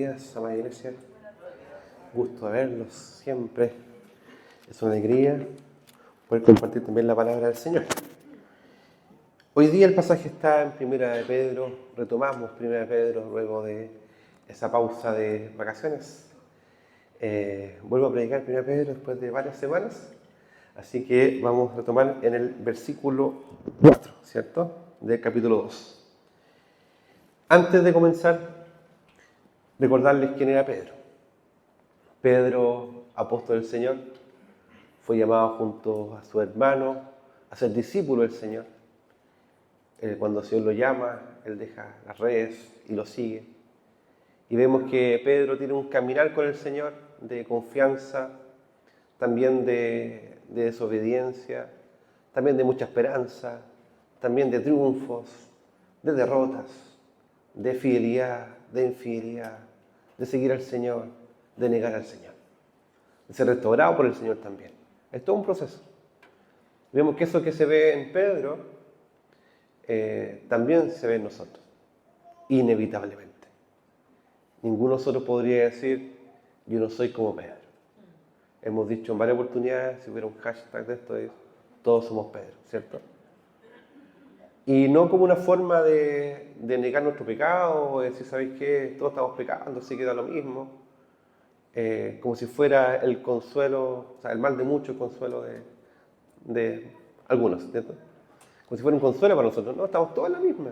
días, amada iglesia. Gusto de verlos siempre. Es una alegría poder compartir también la palabra del Señor. Hoy día el pasaje está en Primera de Pedro. Retomamos Primera de Pedro luego de esa pausa de vacaciones. Vuelvo a predicar Primera de Pedro después de varias semanas. Así que vamos a retomar en el versículo 4, ¿cierto? Del capítulo 2. Antes de comenzar, recordarles quién era Pedro. Pedro, apóstol del Señor, fue llamado junto a su hermano a ser discípulo del Señor. Cuando el Señor lo llama, él deja las redes y lo sigue. Y vemos que Pedro tiene un caminar con el Señor de confianza, también de desobediencia, también de mucha esperanza, también de triunfos, de derrotas, de fidelidad, de infidelidad, de seguir al Señor, de negar al Señor, de ser restaurado por el Señor también. Es todo un proceso. Vemos que eso que se ve en Pedro también se ve en nosotros, inevitablemente. Ninguno de nosotros podría decir, yo no soy como Pedro. Hemos dicho en varias oportunidades, si hubiera un hashtag de esto, es todos somos Pedro, ¿cierto? Y no como una forma de negar nuestro pecado, o de decir, ¿sabéis qué? Todos estamos pecando, así que da lo mismo. Como si fuera el consuelo, o sea, el mal de muchos, el consuelo de algunos, ¿cierto? Como si fuera un consuelo para nosotros. No, estamos todos en la misma.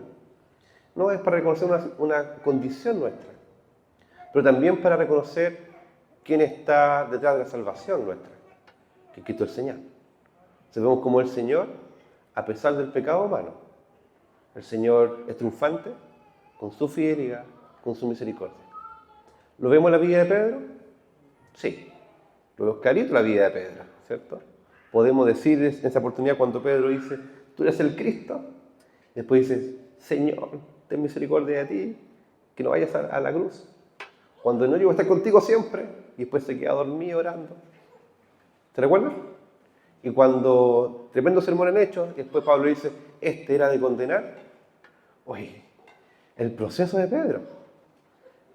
No es para reconocer una condición nuestra, pero también para reconocer quién está detrás de la salvación nuestra, que es Cristo el Señor. Entonces vemos como el Señor, a pesar del pecado humano, el Señor es triunfante con su fidelidad, con su misericordia. ¿Lo vemos en la vida de Pedro? Sí. Lo vemos clarito en la vida de Pedro, ¿cierto? Podemos decir en esa oportunidad cuando Pedro dice, tú eres el Cristo. Después dices, Señor, ten misericordia de ti, que no vayas a la cruz. Cuando no, yo voy a estar contigo siempre. Y después se queda dormido orando. ¿Te recuerdas? Y cuando, tremendo sermón en Hechos, y después Pablo dice, este era de condenar. Oye, el proceso de Pedro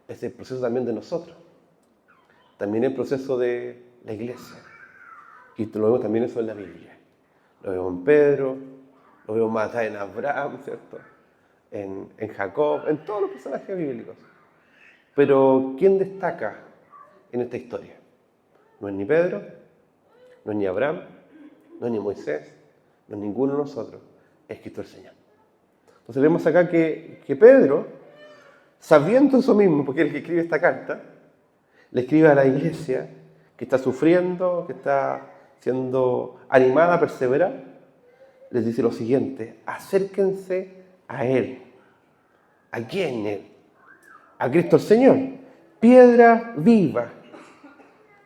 es el proceso también de nosotros. También el proceso de la iglesia. Y lo vemos también eso en la Biblia. Lo vemos en Pedro, lo vemos más allá en Abraham, ¿cierto? En Jacob, en todos los personajes bíblicos. Pero, ¿quién destaca en esta historia? No es ni Pedro, no es ni Abraham, no es ni Moisés, no es ninguno de nosotros, es Cristo el Señor. Entonces vemos acá que Pedro, sabiendo eso mismo, porque es el que escribe esta carta, le escribe a la iglesia que está sufriendo, que está siendo animada a perseverar, les dice lo siguiente, acérquense a Él. ¿A quién Él? A Cristo el Señor, piedra viva,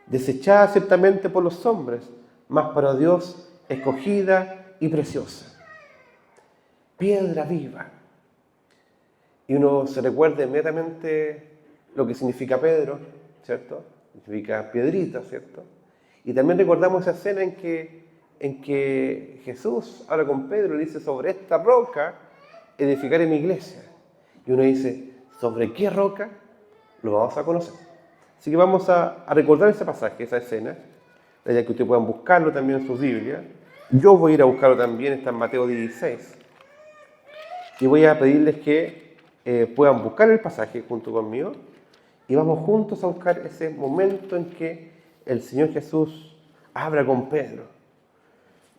desechada ciertamente por los hombres, mas para Dios escogida y preciosa. Piedra viva. Y uno se recuerda inmediatamente lo que significa Pedro, ¿cierto? Significa piedrita, ¿cierto? Y también recordamos esa escena en que Jesús habla con Pedro y dice, sobre esta roca edificaré mi iglesia. Y uno dice, ¿sobre qué roca? Lo vamos a conocer. Así que vamos a recordar ese pasaje, esa escena, la idea que ustedes puedan buscarlo también en sus Biblias. Yo voy a ir a buscarlo también, está en Mateo 16. Y voy a pedirles que puedan buscar el pasaje junto conmigo y vamos juntos a buscar ese momento en que el Señor Jesús habla con Pedro.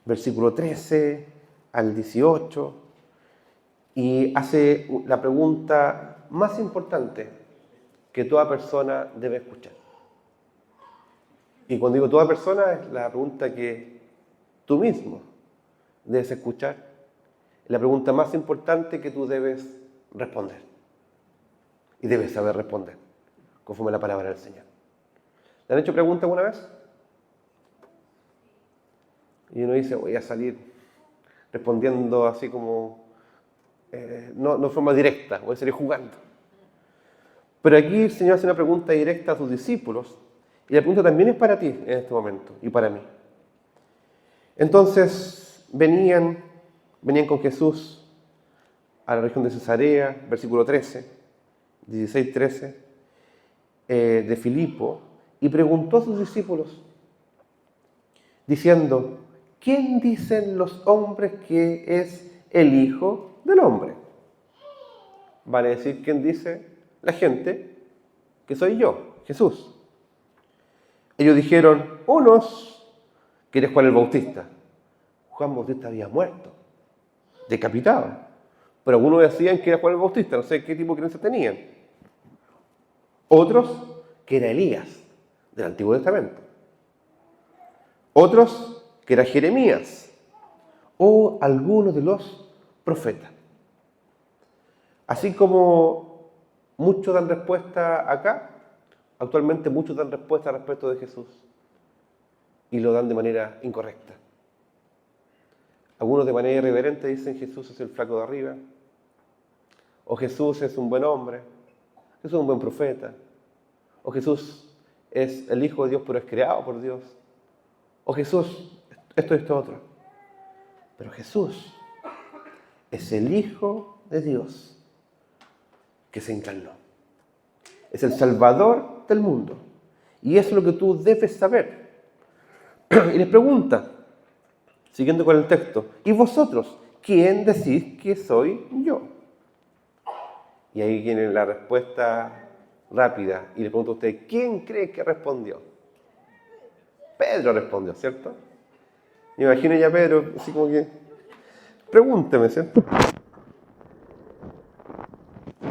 Versículo 13 al 18 y hace la pregunta más importante que toda persona debe escuchar. Y cuando digo toda persona, es la pregunta que tú mismo debes escuchar. La pregunta más importante que tú debes responder. Y debes saber responder, conforme a la palabra del Señor. ¿Le han hecho preguntas alguna vez? Y uno dice, voy a salir respondiendo así como, no de forma directa, voy a salir jugando. Pero aquí el Señor hace una pregunta directa a sus discípulos, y la pregunta también es para ti en este momento, y para mí. Entonces, venían con Jesús a la región de Cesarea, versículo 13, 16-13, de Filipo y preguntó a sus discípulos, diciendo, ¿quién dicen los hombres que es el Hijo del Hombre? Vale decir, ¿quién dice la gente que soy yo, Jesús? Ellos dijeron, unos que eres Juan el Bautista. Juan Bautista había muerto, decapitado. Pero algunos decían que era Juan el Bautista, no sé qué tipo de creencia tenían. Otros que era Elías, del Antiguo Testamento. Otros que era Jeremías, o algunos de los profetas. Así como muchos dan respuesta acá, actualmente muchos dan respuesta respecto de Jesús y lo dan de manera incorrecta. Algunos de manera irreverente dicen Jesús es el flaco de arriba, o Jesús es un buen hombre, Jesús es un buen profeta, o Jesús es el Hijo de Dios pero es creado por Dios, o Jesús esto y esto otro. Pero Jesús es el Hijo de Dios que se encarnó. Es el Salvador del mundo. Y eso es lo que tú debes saber. Y les pregunta, siguiendo con el texto, ¿y vosotros quién decís que soy yo? Y ahí viene la respuesta rápida. Y le pregunto a usted, ¿quién cree que respondió? Pedro respondió, ¿cierto? Me imagino ya Pedro, así como que, pregúnteme, ¿cierto?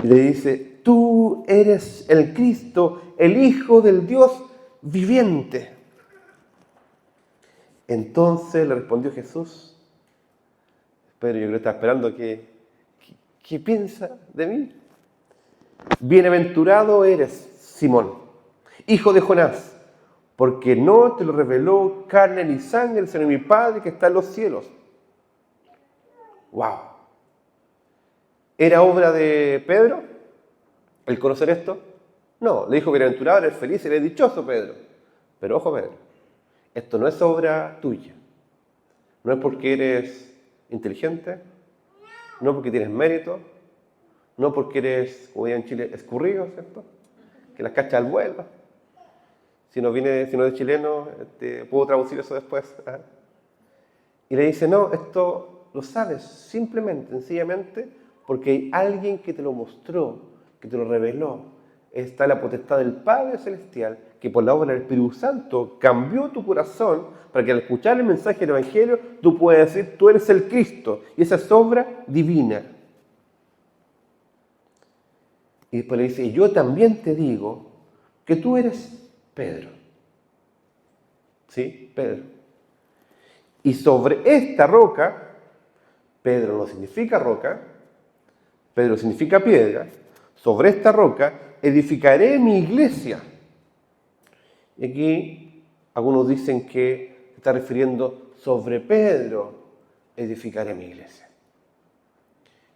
Y le dice, tú eres el Cristo, el Hijo del Dios viviente. Entonces le respondió Jesús, Pedro yo creo que está esperando ¿qué piensa de mí? Bienaventurado eres, Simón, hijo de Jonás, porque no te lo reveló carne ni sangre, sino mi Padre que está en los cielos. ¡Wow! ¿Era obra de Pedro el conocer esto? No, le dijo bienaventurado, eres feliz, eres dichoso, Pedro. Pero ojo, Pedro, esto no es obra tuya. No es porque eres inteligente, no porque tienes mérito, no porque eres, como dirían en Chile, escurrido, ¿cierto? Que las cachas al vuelo. Si no es chileno, puedo traducir eso después. Y le dice, no, esto lo sabes simplemente, sencillamente, porque hay alguien que te lo mostró, que te lo reveló. Está la potestad del Padre Celestial, que por la obra del Espíritu Santo cambió tu corazón para que al escuchar el mensaje del Evangelio tú puedas decir, tú eres el Cristo, y esa es obra divina. Y después le dice, y yo también te digo que tú eres Pedro. ¿Sí? Pedro. Y sobre esta roca, Pedro no significa roca, Pedro significa piedra, sobre esta roca edificaré mi iglesia. Y aquí algunos dicen que está refiriendo sobre Pedro edificaré mi iglesia.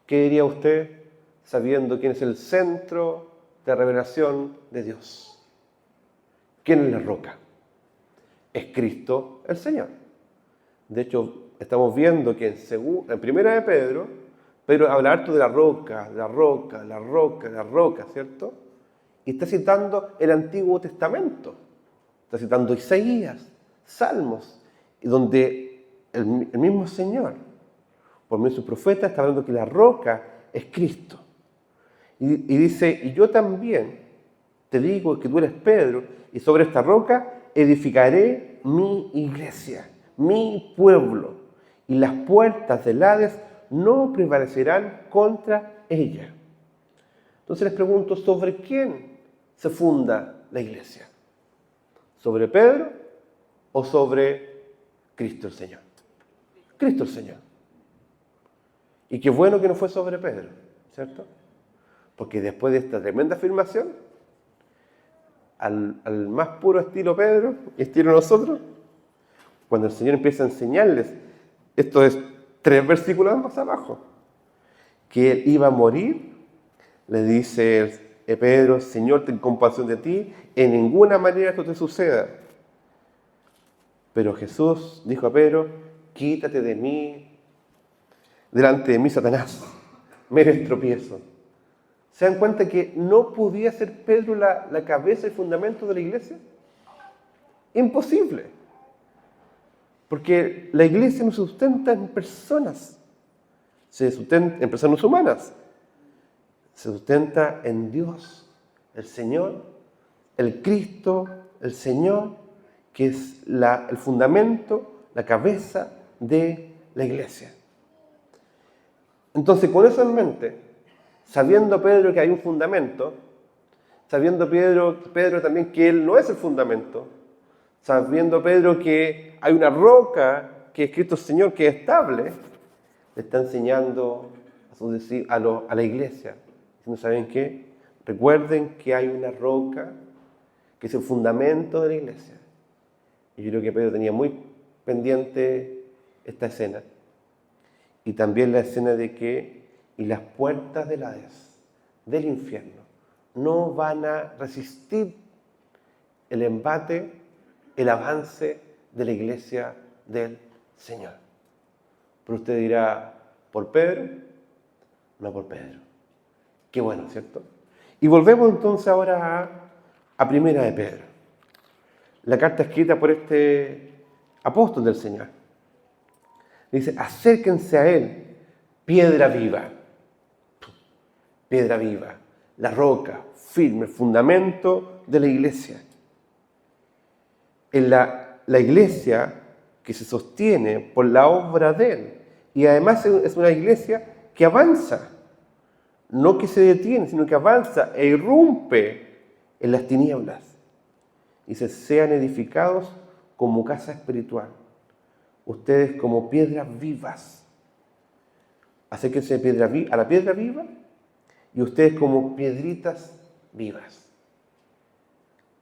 ¿Qué diría usted sabiendo quién es el centro de revelación de Dios? ¿Quién es la roca? Es Cristo el Señor. De hecho, estamos viendo que en primera de Pedro, Pedro habla harto de la roca, ¿cierto? Y está citando el Antiguo Testamento. Está citando Isaías, Salmos, y donde el mismo Señor, por medio de sus profetas, está hablando que la roca es Cristo. Y dice, y yo también te digo que tú eres Pedro, y sobre esta roca edificaré mi iglesia, mi pueblo, y las puertas del Hades no prevalecerán contra ella. Entonces les pregunto, ¿sobre quién se funda la iglesia? ¿Sobre Pedro o sobre Cristo el Señor? Cristo el Señor. Y qué bueno que no fue sobre Pedro, ¿cierto? Porque después de esta tremenda afirmación, al más puro estilo Pedro, estilo nosotros, cuando el Señor empieza a enseñarles, esto es 3 versículos más abajo, que Él iba a morir, le dice Pedro, Señor, ten compasión de ti, en ninguna manera esto te suceda. Pero Jesús dijo a Pedro, quítate de mí, delante de mí, Satanás, me eres tropiezo. ¿Se dan cuenta que no podía ser Pedro la cabeza y fundamento de la iglesia? Imposible. Porque la iglesia no se sustenta en personas, se sustenta en personas humanas. Se sustenta en Dios, el Señor, el Cristo, el Señor, que es el fundamento, la cabeza de la iglesia. Entonces, con eso en mente, sabiendo Pedro que hay un fundamento, sabiendo Pedro también que él no es el fundamento, sabiendo Pedro que hay una roca que es Cristo Señor, que es estable, le está enseñando a la iglesia. ¿No saben qué? Recuerden que hay una roca que es el fundamento de la iglesia. Y yo creo que Pedro tenía muy pendiente esta escena. Y también la escena de que y las puertas del Hades, del infierno, no van a resistir el embate, el avance de la iglesia del Señor. Pero usted dirá, ¿por Pedro? No por Pedro. Qué bueno, ¿cierto? Y volvemos entonces ahora a Primera de Pedro. La carta escrita por este apóstol del Señor. Dice, acérquense a él, piedra viva. Piedra viva, la roca firme, el fundamento de la iglesia. En la iglesia que se sostiene por la obra de él. Y además es una iglesia que avanza. No que se detiene, sino que avanza e irrumpe en las tinieblas. Dice, sean edificados como casa espiritual. Ustedes como piedras vivas. Acérquense a la piedra viva y ustedes como piedritas vivas.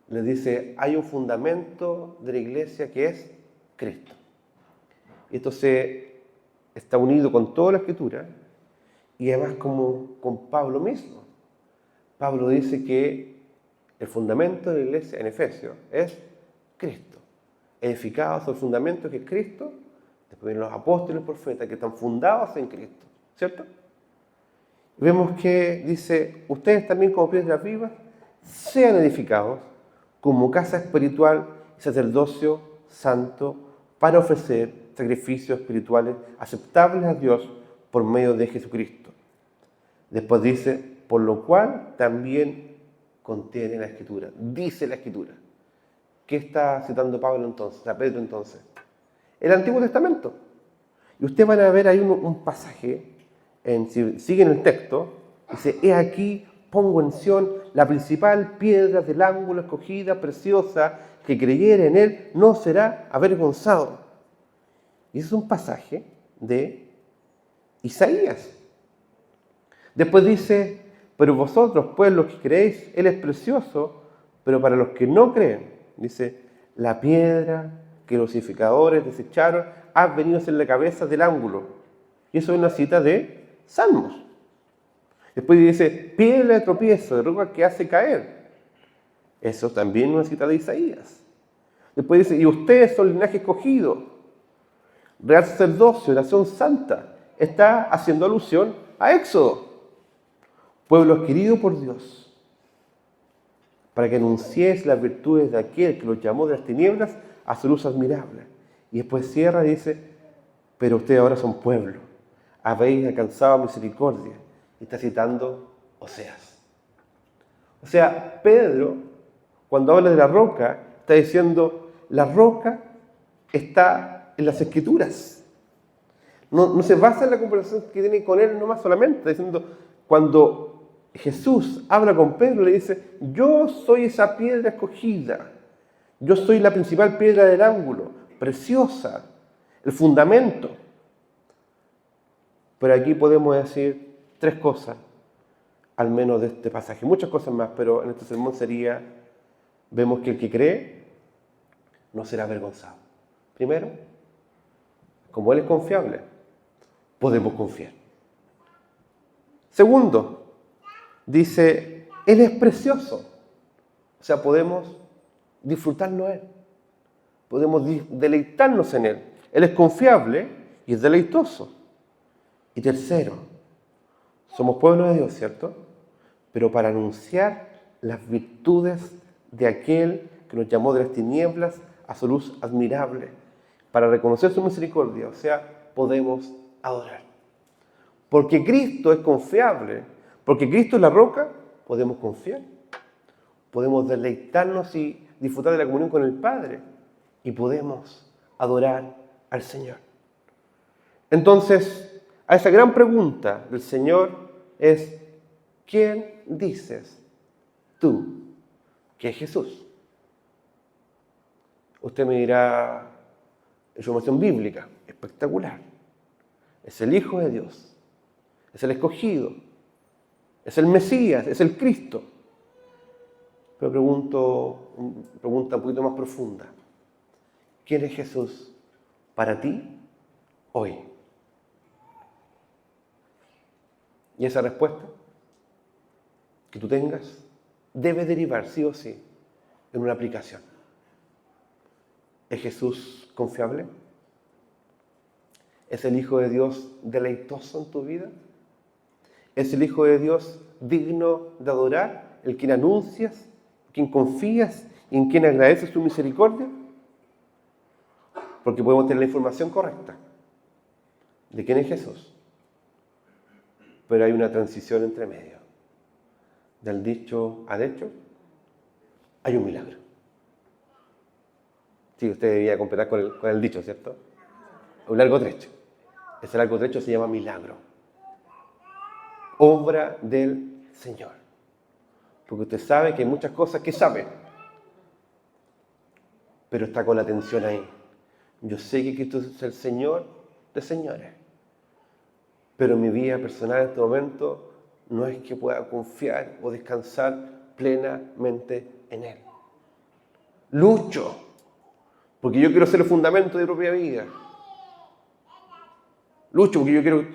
Les dice, hay un fundamento de la iglesia que es Cristo. Y esto está unido con toda la Escritura y además como con Pablo mismo. Pablo dice que el fundamento de la iglesia en Efesios es Cristo. Edificados sobre el fundamento que es Cristo, después vienen los apóstoles y los profetas que están fundados en Cristo, ¿cierto? Y vemos que dice, ustedes también como piedras vivas, sean edificados como casa espiritual y sacerdocio santo para ofrecer sacrificios espirituales aceptables a Dios por medio de Jesucristo. Después dice, por lo cual también contiene la Escritura, dice la Escritura. ¿Qué está citando Pablo entonces, a Pedro entonces? El Antiguo Testamento. Y ustedes van a ver ahí un pasaje, si siguen el texto, dice, he aquí pongo en Sión la principal piedra del ángulo escogida, preciosa, que creyere en él no será avergonzado. Y ese es un pasaje de Isaías. Después dice, pero vosotros, pues los que creéis, él es precioso, pero para los que no creen, dice, la piedra que los edificadores desecharon ha venido a ser la cabeza del ángulo. Y eso es una cita de Salmos. Después dice, piedra de tropiezo, de roca que hace caer. Eso también es una cita de Isaías. Después dice, y ustedes son linaje escogido, real sacerdocio, nación santa. Está haciendo alusión a Éxodo. Pueblo adquirido por Dios, para que anunciéis las virtudes de aquel que los llamó de las tinieblas a su luz admirable. Y después cierra y dice, pero ustedes ahora son pueblo, habéis alcanzado misericordia. Y está citando Oseas. O sea, Pedro, cuando habla de la roca, está diciendo, la roca está en las Escrituras. No se basa en la conversación que tiene con él nomás solamente, está diciendo, cuando Jesús habla con Pedro, le dice, yo soy esa piedra escogida, yo soy la principal piedra del ángulo, preciosa, el fundamento. Pero aquí podemos decir 3 cosas, al menos de este pasaje, muchas cosas más, pero en este sermón vemos que el que cree no será avergonzado. Primero, como Él es confiable, podemos confiar. Segundo, dice, Él es precioso. O sea, podemos disfrutarlo a Él. Podemos deleitarnos en Él. Él es confiable y es deleitoso. Y tercero, somos pueblo de Dios, ¿cierto? pero para anunciar las virtudes de aquel que nos llamó de las tinieblas a su luz admirable, para reconocer su misericordia, o sea, podemos adorar. Porque Cristo es confiable, porque Cristo es la roca, podemos confiar, podemos deleitarnos y disfrutar de la comunión con el Padre, y podemos adorar al Señor. Entonces, a esa gran pregunta del Señor es: ¿quién dices tú que es Jesús? Usted me dirá, información bíblica, espectacular. Es el Hijo de Dios, es el escogido, es el Mesías, es el Cristo. Pero pregunta un poquito más profunda: ¿quién es Jesús para ti hoy? Y esa respuesta que tú tengas debe derivar sí o sí en una aplicación. ¿Es Jesús confiable? ¿Es el Hijo de Dios deleitoso en tu vida? ¿Es el Hijo de Dios digno de adorar, el quien anuncias, en quien confías y en quien agradeces tu misericordia? Porque podemos tener la información correcta de quién es Jesús, pero hay una transición entre medio. Del dicho al hecho, hay un milagro. Sí, usted debía completar con el dicho, ¿cierto? Un largo trecho. Ese largo trecho se llama milagro. Obra del Señor. Porque usted sabe que hay muchas cosas que sabe, pero está con la atención ahí. Yo sé que Cristo es el Señor de señores, pero mi vida personal en este momento no es que pueda confiar o descansar plenamente en Él. Lucho, porque yo quiero ser el fundamento de mi propia vida. Lucho porque yo quiero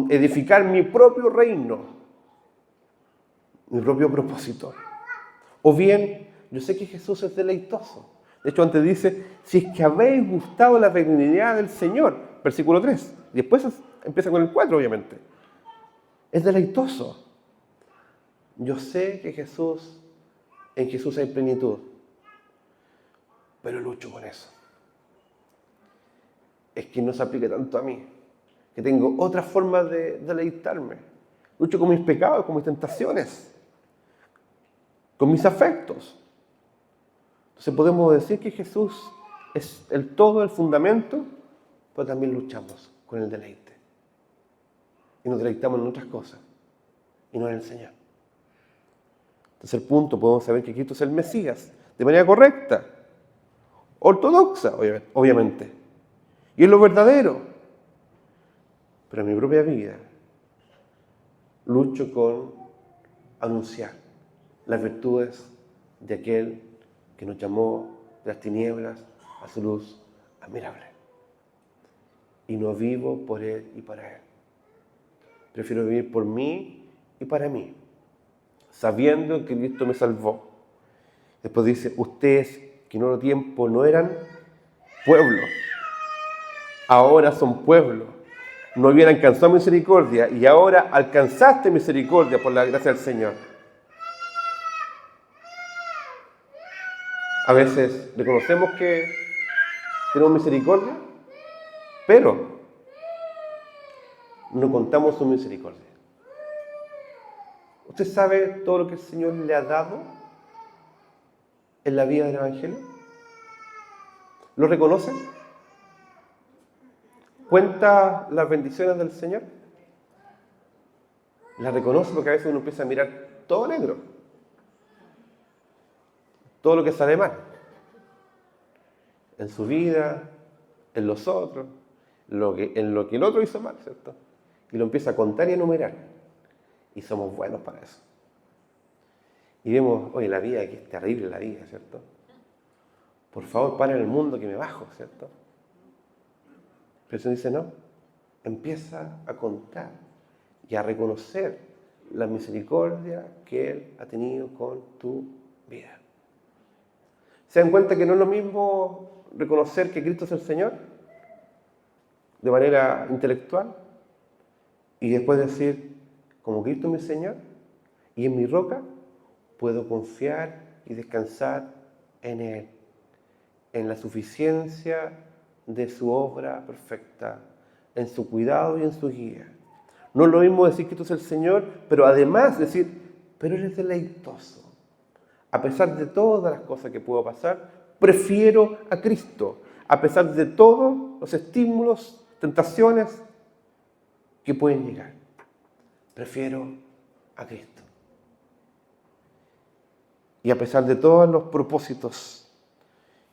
edificar mi propio reino, mi propio propósito. O bien, yo sé que Jesús es deleitoso. De hecho, antes dice: si es que habéis gustado la benignidad del Señor, versículo 3. Y después empieza con el 4, obviamente. Es deleitoso. Yo sé que en Jesús hay plenitud, pero lucho con eso. Es que no se aplique tanto a mí, que tengo otras formas de deleitarme. Lucho con mis pecados, con mis tentaciones, con mis afectos. Entonces podemos decir que Jesús es el todo, el fundamento, pero también luchamos con el deleite. Y nos deleitamos en otras cosas, y no en el Señor. Entonces el punto, podemos saber que Cristo es el Mesías, de manera correcta, ortodoxa, obviamente. Y es lo verdadero. Pero en mi propia vida lucho con anunciar las virtudes de aquel que nos llamó de las tinieblas a su luz admirable. Y no vivo por Él y para Él. Prefiero vivir por mí y para mí, sabiendo que Cristo me salvó. Después dice: ustedes que en otro tiempo no eran pueblo, ahora son pueblo. No habían alcanzado misericordia y ahora alcanzaste misericordia por la gracia del Señor. A veces reconocemos que tenemos misericordia, pero no contamos su misericordia. ¿Usted sabe todo lo que el Señor le ha dado en la vida del Evangelio? ¿Lo reconoce? ¿Cuenta las bendiciones del Señor? ¿Las reconoce? Porque a veces uno empieza a mirar todo negro, todo lo que sale mal en su vida, en los otros, en lo que el otro hizo mal, ¿cierto? Y lo empieza a contar y a enumerar. Y somos buenos para eso. Y vemos: oye, la vida, que es terrible la vida, ¿cierto? Por favor, para en el mundo que me bajo, ¿cierto? Pero eso dice: no, empieza a contar y a reconocer la misericordia que Él ha tenido con tu vida. ¿Se dan cuenta que no es lo mismo reconocer que Cristo es el Señor de manera intelectual y después decir: como Cristo es mi Señor y en mi roca, puedo confiar y descansar en Él, en la suficiencia de su obra perfecta, en su cuidado y en su guía. No es lo mismo decir que Cristo es el Señor, pero además decir, pero Él es deleitoso. A pesar de todas las cosas que puedo pasar, prefiero a Cristo. A pesar de todos los estímulos, tentaciones que pueden llegar, prefiero a Cristo. Y a pesar de todos los propósitos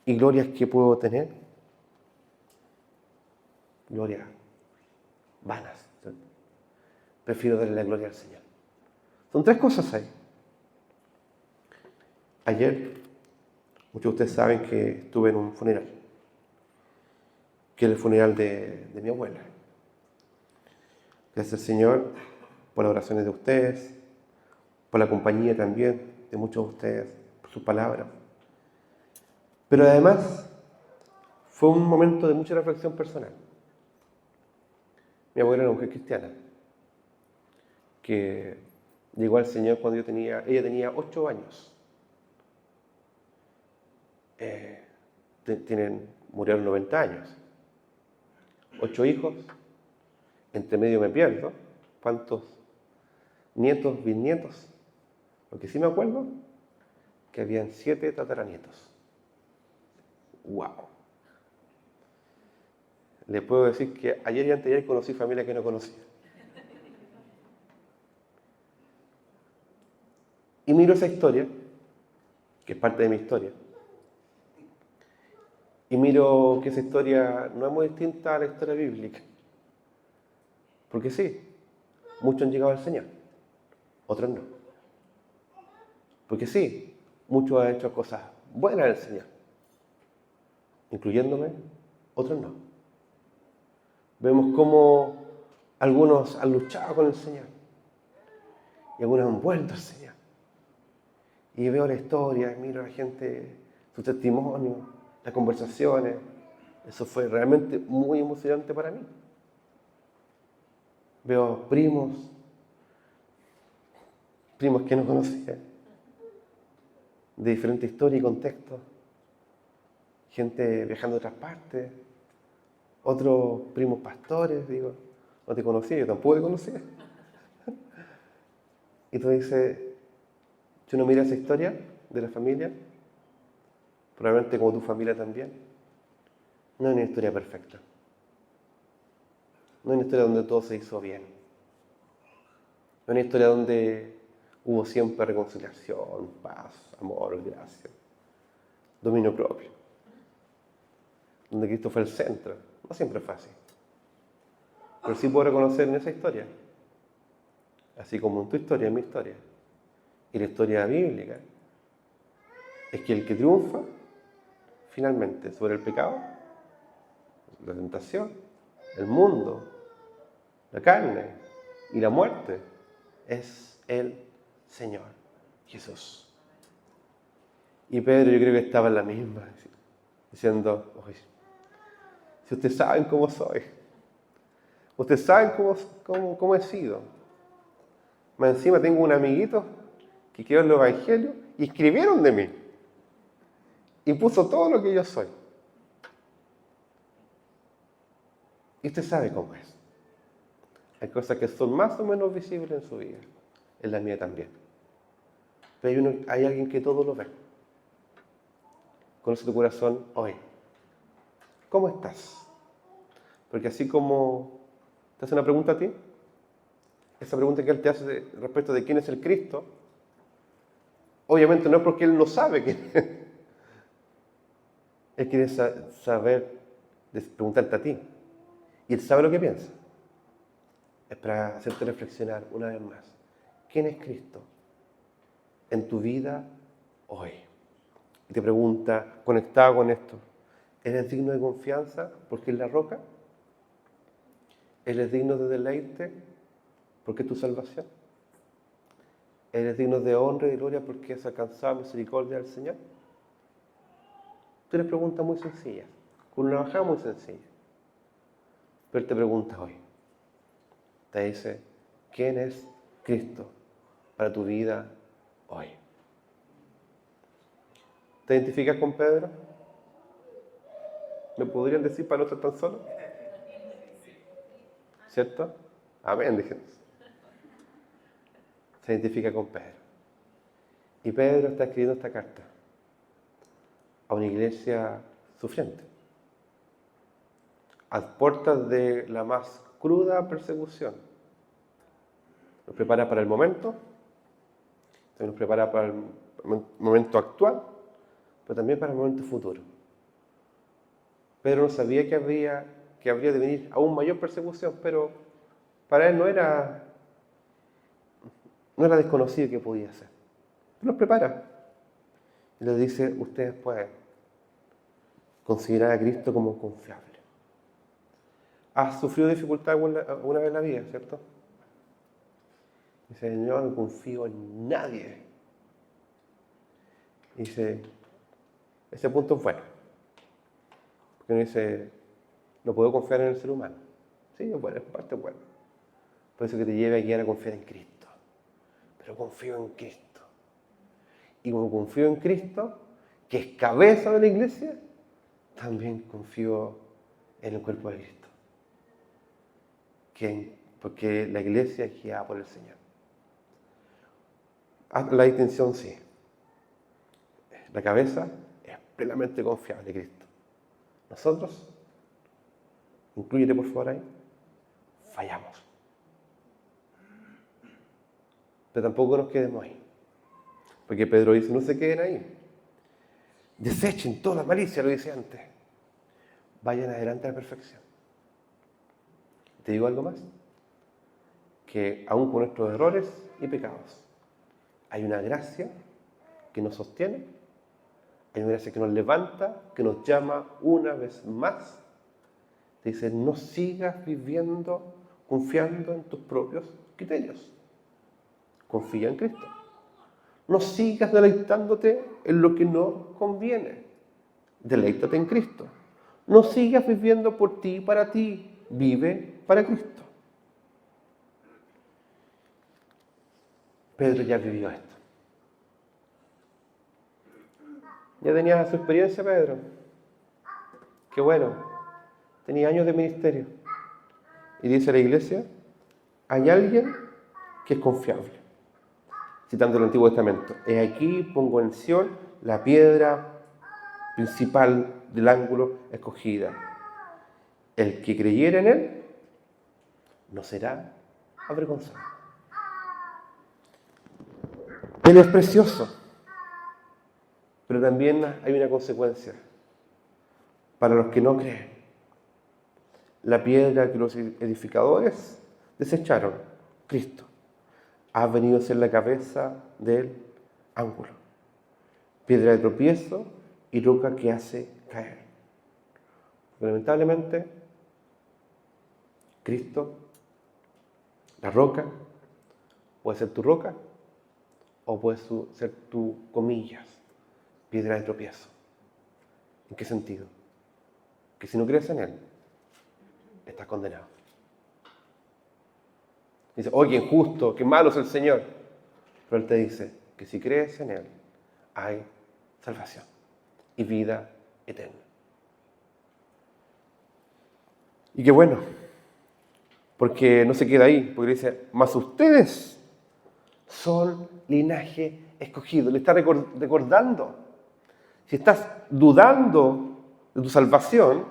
y glorias que puedo tener, glorias vanas, ¿cierto? Prefiero darle la gloria al Señor. Son tres cosas ahí. Ayer, muchos de ustedes saben que estuve en un funeral, que es el funeral de mi abuela. Gracias al Señor por las oraciones de ustedes, por la compañía también de muchos de ustedes, por sus palabras. Pero además fue un momento de mucha reflexión personal. Mi abuela era una mujer cristiana, que llegó al Señor cuando ella tenía 8 años. Murieron 90 años. 8 hijos, entre medio me pierdo. ¿Cuántos nietos, bisnietos? Lo que sí me acuerdo, que habían 7 tataranietos. ¡Wow! Les puedo decir que ayer y anteayer conocí familia que no conocía. Y miro esa historia, que es parte de mi historia, y miro que esa historia no es muy distinta a la historia bíblica. Porque sí, muchos han llegado al Señor, otros no. Porque sí, muchos han hecho cosas buenas al Señor, incluyéndome, otros no. Vemos cómo algunos han luchado con el Señor y algunos han vuelto al Señor. Y veo la historia, miro a la gente, sus testimonios, las conversaciones. Eso fue realmente muy emocionante para mí. Veo primos que no conocía, de diferentes historias y contextos, gente viajando a otras partes, otros primos pastores, digo, no te conocía, yo tampoco te conocía. Y tú dices, si uno mira esa historia de la familia, probablemente como tu familia también, no es una historia perfecta. No es una historia donde todo se hizo bien. No es una historia donde hubo siempre reconciliación, paz, amor, gracia, dominio propio. Donde Cristo fue el centro. No siempre es fácil. Pero sí puedo reconocer en esa historia, así como en tu historia, en mi historia, y la historia bíblica, es que el que triunfa finalmente sobre el pecado, la tentación, el mundo, la carne y la muerte, es el Señor Jesús. Y Pedro, yo creo que estaba en la misma, diciendo, oye, si ustedes saben cómo soy, ustedes saben cómo he sido. Más encima tengo un amiguito que creó el Evangelio y escribieron de mí. Y puso todo lo que yo soy. Y usted sabe cómo es. Hay cosas que son más o menos visibles en su vida. En la mía también. Pero hay alguien que todo lo ve. Conoce tu corazón hoy. ¿Cómo estás? Porque así como te hace una pregunta a ti, esa pregunta que él te hace respecto de quién es el Cristo, obviamente no es porque él no sabe quién es. Él quiere saber, preguntarte a ti. Y él sabe lo que piensa. Es para hacerte reflexionar una vez más. ¿Quién es Cristo en tu vida hoy? Y te pregunta, conectado con esto, ¿eres digno de confianza porque es la roca? ¿Eres digno de deleite porque es tu salvación? ¿Eres digno de honra y gloria porque has alcanzado misericordia del Señor? Tú eres preguntas muy sencillas, con una bajada muy sencilla. Pero él te pregunta hoy. Te dice, ¿quién es Cristo para tu vida hoy. ¿Te identificas con Pedro? ¿Me podrían decir para no estar tan solo? ¿Cierto? Amén, déjenos. Se identifica con Pedro. Y Pedro está escribiendo esta carta a una iglesia sufriente, a puertas de la más cruda persecución. Nos prepara para el momento, nos prepara para el momento actual, pero también para el momento futuro. Pedro no sabía que habría de venir aún mayor persecución, pero para él no era desconocido que podía ser. Los prepara y les dice: ustedes pueden considerar a Cristo como confiable. ¿Has sufrido dificultad alguna vez en la vida, cierto? Dice: yo no confío en nadie. Dice: ese punto es bueno. Porque uno dice: no puedo confiar en el ser humano. Sí, es bueno, es parte buena. Por eso que te lleva a guiar a confiar en Cristo. Pero confío en Cristo. Y como confío en Cristo, que es cabeza de la iglesia, también confío en el cuerpo de Cristo. Porque la iglesia es guiada por el Señor. La distinción sí. La cabeza es plenamente confiable, Cristo. Nosotros, inclúyete por favor ahí, fallamos. Pero tampoco nos quedemos ahí. Porque Pedro dice: no se queden ahí. Desechen toda malicia, lo dice antes. Vayan adelante a la perfección. ¿Te digo algo más? Que aún con nuestros errores y pecados, hay una gracia que nos sostiene, hay una gracia que nos levanta, que nos llama una vez más. Te dice: no sigas viviendo confiando en tus propios criterios. Confía en Cristo. No sigas deleitándote en lo que no conviene. Deleítate en Cristo. No sigas viviendo por ti y para ti. Vive para Cristo. Pedro ya vivió esto. Ya tenía su experiencia, Pedro. Qué bueno. Tenía años de ministerio. Y dice la iglesia: hay alguien que es confiable. Citando el Antiguo Testamento: he aquí pongo en Sión la piedra principal del ángulo escogida. El que creyere en él no será avergonzado. Él es precioso, pero también hay una consecuencia para los que no creen. La piedra que los edificadores desecharon, Cristo, ha venido a ser la cabeza del ángulo. Piedra de tropiezo y roca que hace caer. Lamentablemente, Cristo, la roca, puede ser tu roca o puede ser tu, comillas, piedra de tropiezo. ¿En qué sentido? Que si no crees en Él, estás condenado. Dice: oye, injusto, qué malo es el Señor. Pero Él te dice que si crees en Él, hay salvación y vida eterna. Y qué bueno, porque no se queda ahí, porque dice: mas ustedes son linaje escogido. Le está recordando. Si estás dudando de tu salvación,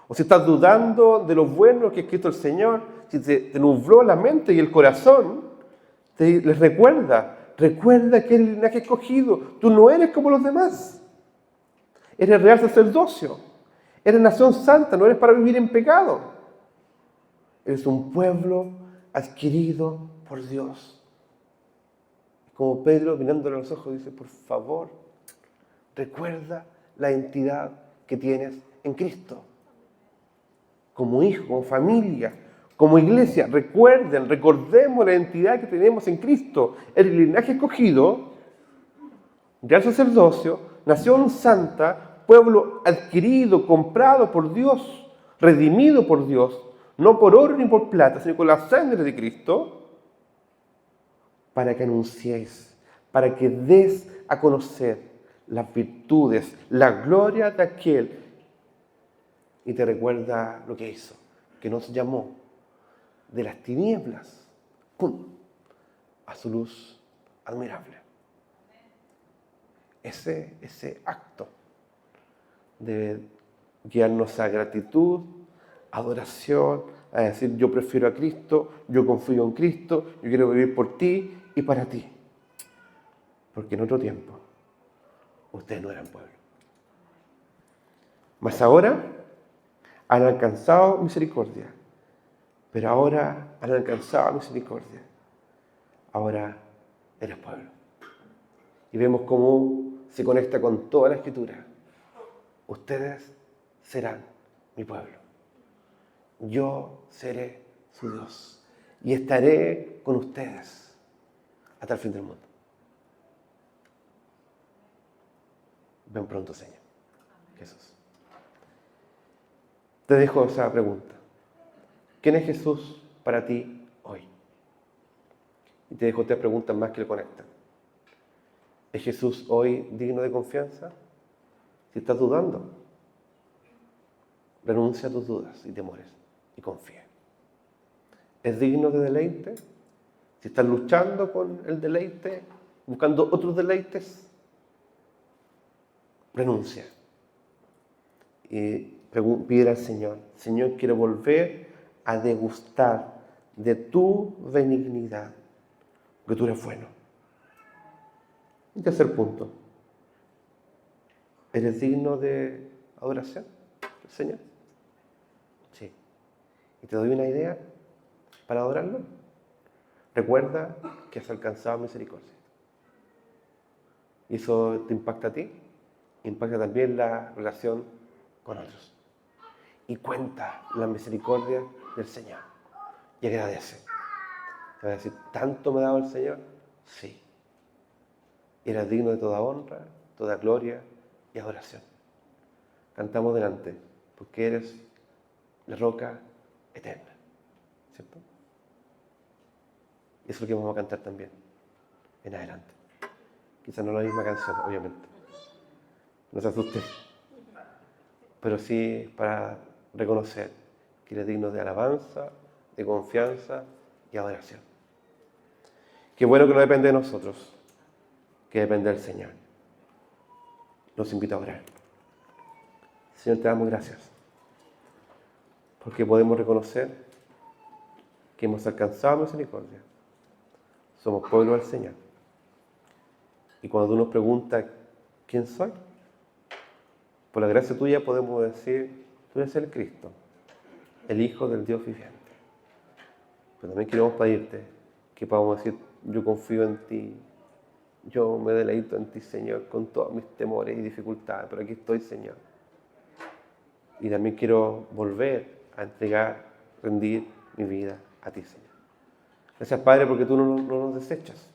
o si estás dudando de lo bueno que ha escrito el Señor, si te nubló la mente y el corazón, les recuerda que eres el linaje escogido. Tú no eres como los demás. Eres real sacerdocio. Eres nación santa, no eres para vivir en pecado. Eres un pueblo adquirido por Dios. Como Pedro, mirándole a los ojos, dice: por favor, recuerda la identidad que tienes en Cristo. Como hijo, como familia, como iglesia, recordemos la identidad que tenemos en Cristo. El linaje escogido, real sacerdocio, nación santa, pueblo adquirido, comprado por Dios, redimido por Dios, no por oro ni por plata, sino con la sangre de Cristo. para que anunciéis, para que des a conocer las virtudes, la gloria de aquel. Y te recuerda lo que hizo, que nos llamó de las tinieblas, ¡pum!, a su luz admirable. Ese acto de guiarnos a gratitud, adoración, a decir yo prefiero a Cristo, yo confío en Cristo, yo quiero vivir por ti y para ti. Porque en otro tiempo ustedes no eran pueblo. Mas ahora han alcanzado misericordia. Pero ahora han alcanzado misericordia. Ahora eres pueblo. Y vemos cómo se conecta con toda la Escritura. Ustedes serán mi pueblo. Yo seré su Dios. Y estaré con ustedes hasta el fin del mundo. Ven pronto, Señor. Jesús. Te dejo esa pregunta. ¿Quién es Jesús para ti hoy? Y te dejo 3 preguntas más que le conectan. ¿Es Jesús hoy digno de confianza? Si estás dudando, renuncia a tus dudas y temores y confía. ¿Es digno de deleite? Si estás luchando con el deleite, buscando otros deleites, renuncia. Y pide al Señor, Señor, quiero volver a degustar de tu benignidad, porque tú eres bueno. Y tercer punto, ¿eres digno de adoración del Señor? Sí. ¿Y te doy una idea para adorarlo? Recuerda que has alcanzado misericordia. Y eso te impacta a ti, impacta también la relación con otros. Y cuenta la misericordia del Señor. Y agradece. Te va a decir, ¿tanto me ha dado el Señor? Sí. Eres digno de toda honra, toda gloria y adoración. Cantamos delante, porque eres la roca eterna. ¿Cierto? Y eso es lo que vamos a cantar también, en adelante. Quizás no la misma canción, obviamente. No se asusten. Pero sí para reconocer que eres digno de alabanza, de confianza y adoración. Qué bueno que no depende de nosotros, que depende del Señor. Nos invita a orar. Señor, te damos gracias, porque podemos reconocer que hemos alcanzado misericordia. Somos pueblo del Señor. Y cuando tú nos preguntas, ¿quién soy? Por la gracia tuya podemos decir, tú eres el Cristo, el Hijo del Dios viviente. Pero también queremos pedirte que podamos decir, yo confío en ti, yo me deleito en ti, Señor, con todos mis temores y dificultades, pero aquí estoy, Señor. Y también quiero volver a entregar, rendir mi vida a ti, Señor. Gracias, Padre, porque tú no nos desechas,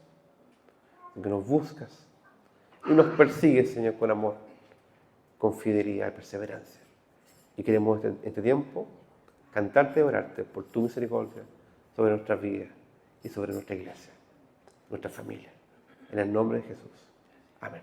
porque nos buscas y nos persigues, Señor, con amor, con fidelidad y perseverancia. Y queremos en este tiempo cantarte y orarte por tu misericordia sobre nuestras vidas y sobre nuestra iglesia, nuestra familia. En el nombre de Jesús. Amén.